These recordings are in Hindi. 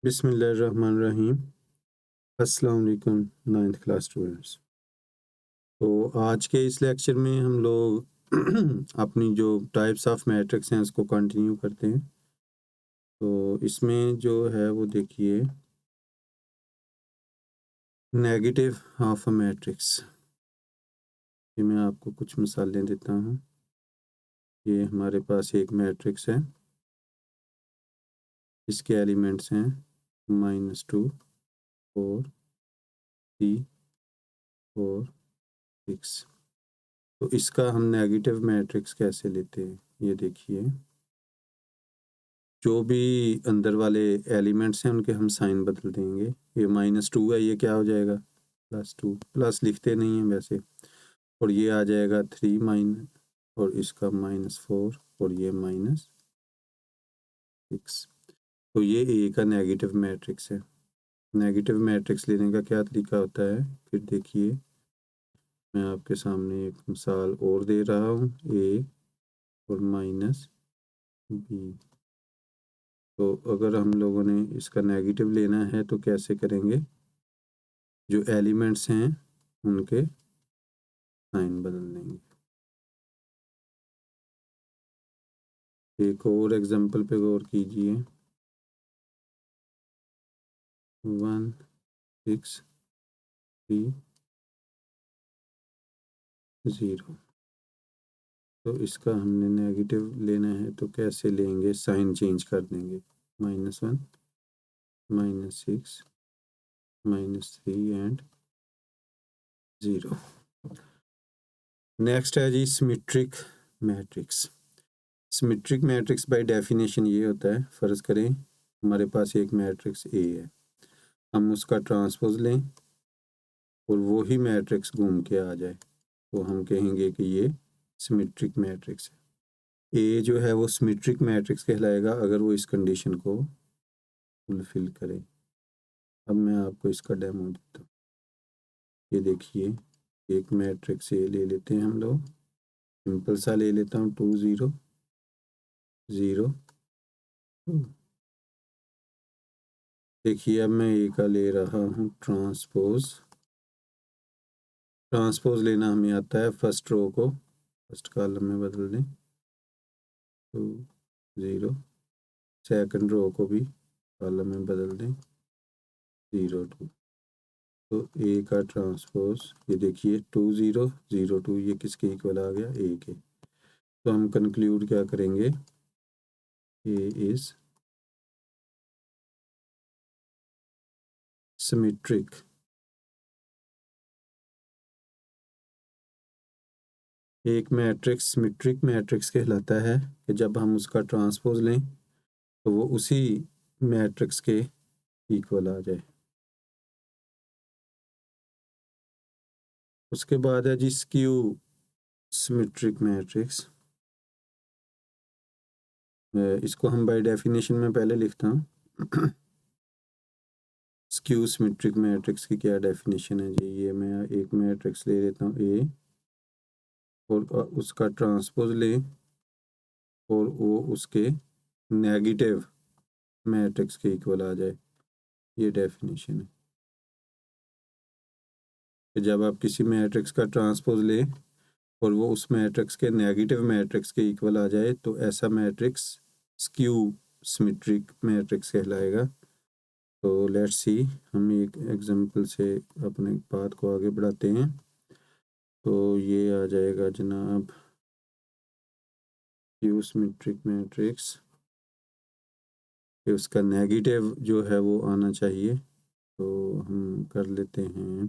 बिस्मिल्लाहिर्रहमानिर्रहीम। अस्सलाम वालेकुम 9th क्लास स्टूडेंट्स। तो आज के इस लेक्चर में हम लोग अपनी जो टाइप्स ऑफ मैट्रिक्स हैं उसको कंटिन्यू करते हैं। तो इसमें जो है वो देखिए नेगेटिव ऑफ अ मैट्रिक्स। ये मैं आपको कुछ मिसालें देता हूँ। ये हमारे पास एक मैट्रिक्स है, इसके एलिमेंट्स हैं -2, 4, 3, 4, 6। तो इसका हम नेगेटिव मैट्रिक्स कैसे लेते हैं ये देखिए। जो भी अंदर वाले एलिमेंट्स हैं उनके हम साइन बदल देंगे। ये -2 है, ये क्या हो जाएगा +2, प्लस लिखते नहीं हैं वैसे। और ये आ जाएगा 3 माइनस, और इसका -4, और ये -6। तो ये ए का नेगेटिव मैट्रिक्स है। नेगेटिव मैट्रिक्स लेने का क्या तरीका होता है, फिर देखिए मैं आपके सामने एक मिसाल और दे रहा हूँ। ए और -b। तो अगर हम लोगों ने इसका नेगेटिव लेना है तो कैसे करेंगे, जो एलिमेंट्स हैं उनके साइन बदल देंगे। एक और एग्जांपल पे गौर कीजिए। 1, 6, 3, 0। तो इसका हमने नेगेटिव लेना है तो कैसे लेंगे, साइन चेंज कर देंगे। -1, -6, -3 एंड 0। नेक्स्ट है जी symmetric matrix. Symmetric matrix by definition ये होता है, फ़र्ज़ करें हमारे पास एक मैट्रिक्स ए है, हम उसका ट्रांसपोज लें और वो ही मैट्रिक्स घूम के आ जाए तो हम कहेंगे कि ये सिमेट्रिक मैट्रिक्स है। ए जो है वो सिमेट्रिक मैट्रिक्स कहलाएगा अगर वो इस कंडीशन को फुलफिल करे। अब मैं आपको इसका डेमो देता हूँ। ये देखिए एक मैट्रिक्स ए ले लेते हैं हम लोग, सिंपल सा ले लेता हूँ 2 0 0 2। देखिए अब मैं ए का ले रहा हूँ ट्रांसपोज। ट्रांसपोज लेना हमें आता है, फर्स्ट रो को फर्स्ट कॉलम में बदल दें 2 0, सेकंड रो को भी कॉलम में बदल दें 0 2। तो ए का ट्रांसपोज ये देखिए 2 0 0 2, ये किसके इक्वल आ गया, ए के। तो हम कंक्लूड क्या करेंगे, ए इज सिमेट्रिक। एक मैट्रिक्स सिमेट्रिक मैट्रिक्स कहलाता है कि जब हम उसका ट्रांसपोज लें तो वो उसी मैट्रिक्स के इक्वल आ जाए। उसके बाद है जी स्क्यू सिमेट्रिक मैट्रिक्स। इसको हम बाय डेफिनेशन में पहले लिखता हूँ। स्क्यू सिमेट्रिक मैट्रिक्स की क्या डेफिनेशन है जी, ये मैं एक मैट्रिक्स ले लेता हूँ ए और उसका ट्रांसपोज ले और वो उसके नेगेटिव मैट्रिक्स के इक्वल आ जाए। ये डेफिनेशन है कि जब आप किसी मैट्रिक्स का ट्रांसपोज ले और वो उस मैट्रिक्स के नेगेटिव मैट्रिक्स के इक्वल आ जाए तो ऐसा मैट्रिक्स स्क्यू सिमेट्रिक मैट्रिक्स कहलाएगा। तो लेट्स सी, हम एक एग्जांपल से अपने बात को आगे बढ़ाते हैं। तो ये आ जाएगा जनाब स्क्यू सिमेट्रिक मैट्रिक्स, कि उसका नेगेटिव जो है वो आना चाहिए। तो हम कर लेते हैं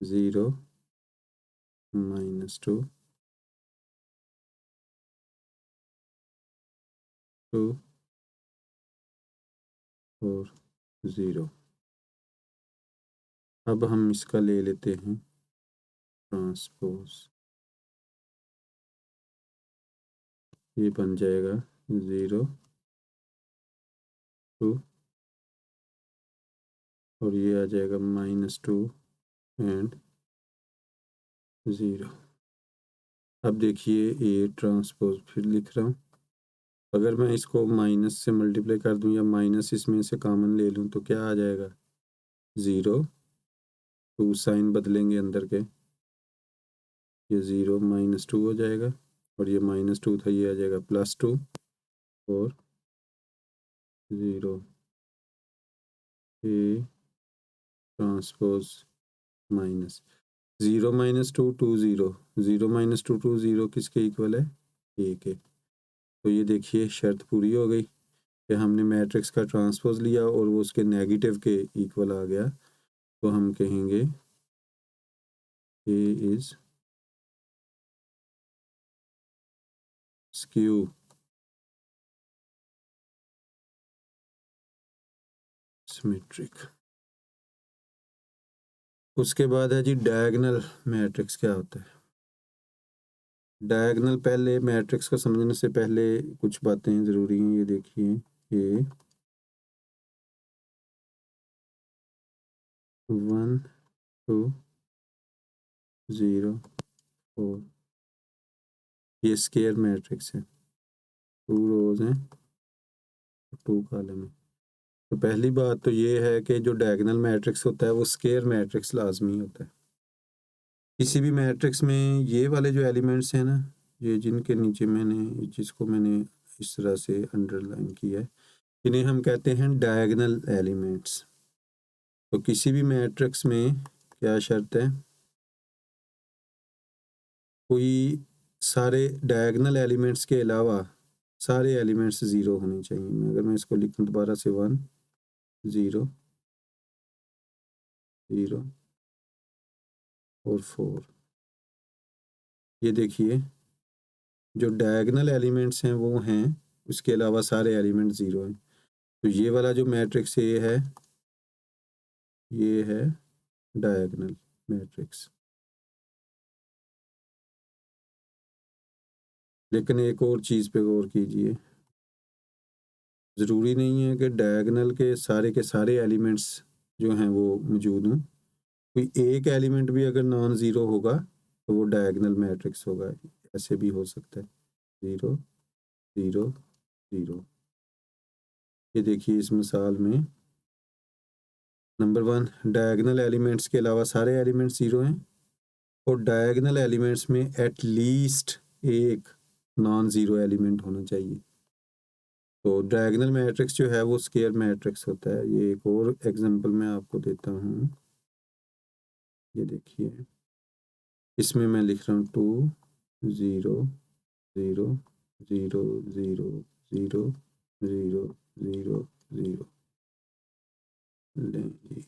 0 -2 2 और 0। अब हम इसका ले लेते हैं ट्रांसपोज, ये बन जाएगा 0 2 और ये आ जाएगा -2 एंड 0। अब देखिए ए ट्रांसपोज फिर लिख रहा हूँ अगर मैं इसको माइनस से मल्टीप्लाई कर दूं या माइनस इसमें से कॉमन ले लूं तो क्या आ जाएगा? 0, 2 साइन बदलेंगे अंदर के, ये 0 -2 हो जाएगा और ये -2 था, ये आ जाएगा +2 और 0 ए ट्रांसपोज माइनस 0 -2 2 0, 0 -2 2 0 किसके इक्वल है? ए के। तो ये देखिए शर्त पूरी हो गई कि हमने मैट्रिक्स का ट्रांसपोज लिया और वो उसके नेगेटिव के इक्वल आ गया, तो हम कहेंगे ए इज स्क्यू सिमेट्रिक। उसके बाद है जी डायगोनल मैट्रिक्स। क्या होता है डायगोनल? पहले मैट्रिक्स को समझने से पहले कुछ बातें ज़रूरी हैं, ये देखिए। ये 1 2 0 4, ये स्क्वायर मैट्रिक्स है, 2 रोज हैं, 2 कॉलम है। तो पहली बात तो ये है कि जो डायगोनल मैट्रिक्स होता है वो स्क्वायर मैट्रिक्स लाजमी होता है। किसी भी मैट्रिक्स में ये वाले जो एलिमेंट्स हैं ना, ये जिनके नीचे मैंने जिसको मैंने इस तरह से अंडरलाइन किया है, इन्हें हम कहते हैं डायगोनल एलिमेंट्स। तो किसी भी मैट्रिक्स में क्या शर्त है? कोई सारे डायगोनल एलिमेंट्स के अलावा सारे एलिमेंट्स 0 होने चाहिए। अगर मैं इसको लिखूं दोबारा से 1 0 0 और 4, ये देखिए जो डायगोनल एलिमेंट्स हैं वो हैं, उसके अलावा सारे एलिमेंट 0 हैं। तो ये वाला जो मैट्रिक्स ये है डायगोनल मैट्रिक्स। लेकिन एक और चीज़ पे गौर कीजिए, ज़रूरी नहीं है कि डायगोनल के सारे एलिमेंट्स जो हैं वो मौजूद हों। कोई एक एलिमेंट भी अगर नॉन ज़ीरो होगा तो वो डायगोनल मैट्रिक्स होगा। ऐसे भी हो सकता है 0 0 0। ये देखिए इस मिसाल में नंबर 1 डायगोनल एलिमेंट्स के अलावा सारे एलिमेंट्स 0 हैं और डायगोनल एलिमेंट्स में एट लीस्ट एक नॉन ज़ीरो एलिमेंट होना चाहिए। तो डायगोनल मैट्रिक्स जो है वो स्क्वायर मैट्रिक्स होता है। ये एक और एग्जांपल मैं आपको देता हूँ, ये देखिए इसमें मैं लिख रहा हूँ 2 0 0 0 0 0 0 0 0। लें जी,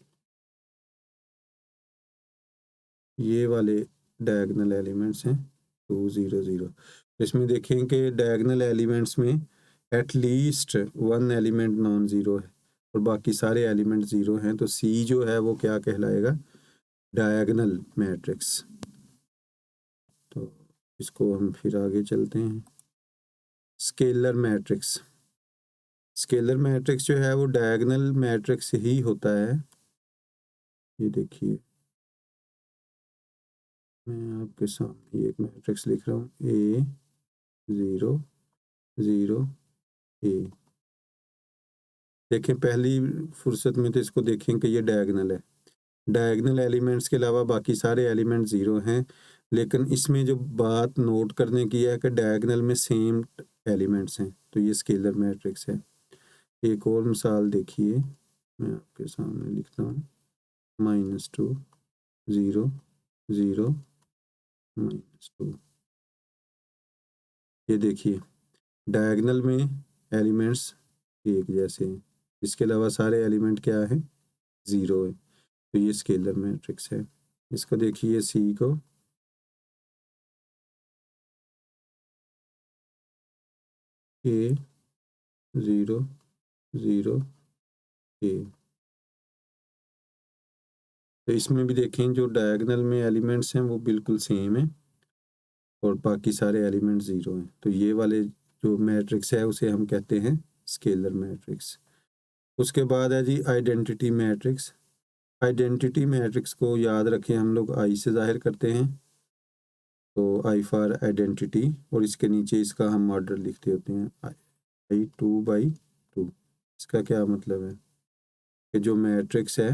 ये वाले डायगोनल एलिमेंट्स हैं 2 0 0। इसमें देखें कि डायगोनल एलिमेंट्स में at least 1 element non zero है और बाकी सारे एलिमेंट 0 हैं। तो सी जो है वो क्या कहलाएगा? Diagonal matrix. तो इसको हम फिर आगे चलते हैं। Scalar matrix. स्केलर मैट्रिक्स जो है वो डायगोनल मैट्रिक्स ही होता है। ये देखिए मैं आपके सामने एक मैट्रिक्स लिख रहा हूँ A 0 0 A। देखें पहली फुर्सत में तो इसको देखें कि ये डायगोनल है। डायगोनल एलिमेंट्स के अलावा बाकी सारे एलिमेंट 0 हैं, लेकिन इसमें जो बात नोट करने की है कि डायगोनल में सेम एलिमेंट्स हैं, तो ये स्केलर मैट्रिक्स है। एक और मिसाल देखिए, मैं आपके सामने लिखता हूँ -2 0 0 -2। ये देखिए डायगोनल में एलिमेंट्स एक जैसे हैं, इसके अलावा सारे एलिमेंट क्या है? 0 है। तो ये स्केलर मैट्रिक्स है। इसको देखिए सी को A 0 0 A। तो इसमें भी देखें जो डायगोनल में एलिमेंट्स हैं वो बिल्कुल सेम है और बाकी सारे एलिमेंट 0 हैं। तो ये वाले जो मैट्रिक्स है उसे हम कहते हैं स्केलर मैट्रिक्स। उसके बाद है जी आइडेंटिटी मैट्रिक्स। आइडेंटिटी मैट्रिक्स को याद रखें, हम लोग आई से जाहिर करते हैं, तो आई फॉर आइडेंटिटी, और इसके नीचे इसका हम ऑर्डर लिखते होते हैं 2/2। इसका क्या मतलब है कि जो मैट्रिक्स है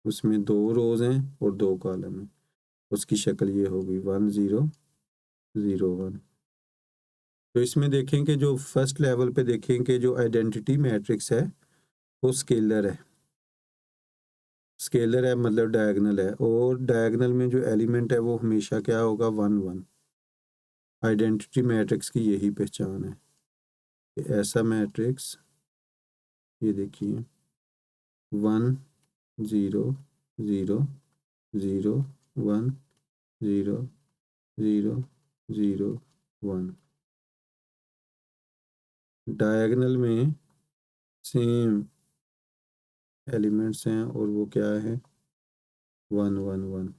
उसमें 2 रोज हैं और 2 कॉलम हैं, उसकी शक्ल ये होगी 1 0 0 1। तो इसमें देखें कि जो फर्स्ट लेवल पे देखें कि जो आइडेंटिटी मैट्रिक्स है वो स्केलर है। स्केलर है मतलब डायगोनल है, और डायगोनल में जो एलिमेंट है वो हमेशा क्या होगा 1 1। आइडेंटिटी मैट्रिक्स की यही पहचान है कि ऐसा मैट्रिक्स, ये देखिए 1 0 0 0 1 0 0 0 1, डायगोनल में सेम एलिमेंट्स हैं और वो क्या है 1 1 1।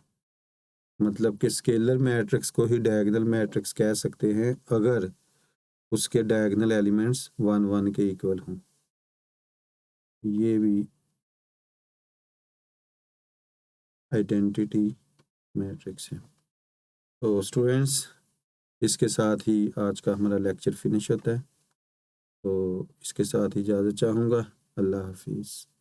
मतलब कि स्केलर मैट्रिक्स को ही डायगोनल मैट्रिक्स कह सकते हैं अगर उसके डायगोनल एलिमेंट्स 1 1 के इक्वल हों। ये भी आइडेंटिटी मैट्रिक्स है। तो स्टूडेंट्स, इसके साथ ही आज का हमारा लेक्चर फिनिश होता है। तो इसके साथ ही इजाज़त चाहूँगा। अल्लाह हाफिज़।